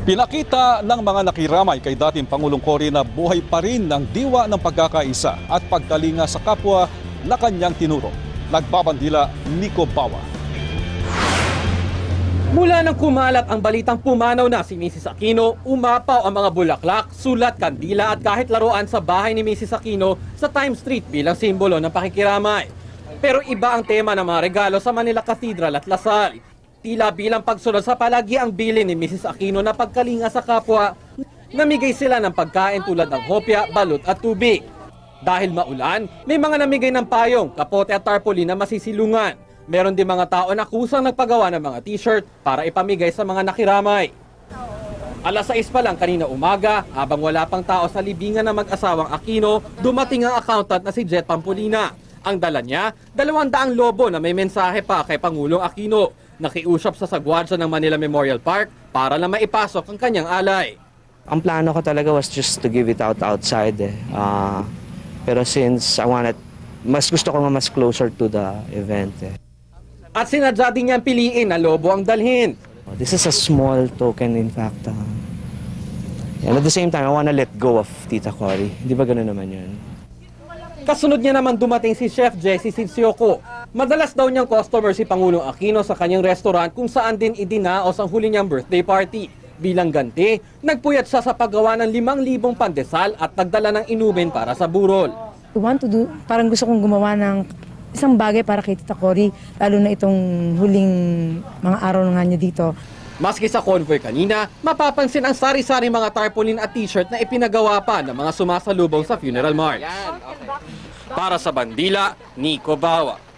Pinakita ng mga nakiramay kay dating Pangulong Cory na buhay pa rin ng diwa ng pagkakaisa at pagkalinga sa kapwa na kanyang tinuro. Nagbabandila, Nico Bawa. Mula nang kumalat ang balitang pumanaw na si Mrs. Aquino, umapaw ang mga bulaklak, sulat, kandila at kahit laruan sa bahay ni Mrs. Aquino sa Times Street bilang simbolo ng pakikiramay. Pero iba ang tema ng mga regalo sa Manila Cathedral at Lasal. Tila bilang pagsunod sa palagi ang bilin ni Mrs. Aquino na pagkalinga sa kapwa, namigay sila ng pagkain tulad ng hopya, balut at tubig. Dahil maulan, may mga namigay ng payong, kapote at tarpaulin na masisilungan. Meron din mga tao na kusang nagpagawa ng mga t-shirt para ipamigay sa mga nakiramay. Alas 6 pa lang kanina umaga, habang wala pang tao sa libingan ng mag-asawang Aquino, dumating ang accountant na si Jet Pampolina. Ang dala niya, 200 lobo na may mensahe pa kay Pangulong Aquino. Nakiusap sa sagwadsa ng Manila Memorial Park para na maipasok ang kanyang alay. Ang plano ko talaga was just to give it out outside. Pero since I wanted, mas gusto ko nga mas closer to the event. At sinadya din niyang piliin na lobo ang dalhin. This is a small token in fact. And at the same time, I wanna let go of Tita Cory. Di ba gano'n naman yun? Kasunod niya naman dumating si Chef Jessie Sinsioco. Madalas daw niyang customer si Pangulong Aquino sa kanyang restaurant kung saan din idinaos ang huli niyang birthday party. Bilang ganti, nagpuyat siya sa paggawa ng 5,000 pandesal at nagdala ng inumin para sa burol. Parang gusto kong gumawa ng isang bagay para kay Tita Cory, lalo na itong huling mga araw na nga niya dito. Maski sa convoy kanina, mapapansin ang sari-sari mga tarpaulin at t-shirt na ipinagawa pa ng mga sumasalubong sa funeral march. Para sa Bandila, Nico Bawa.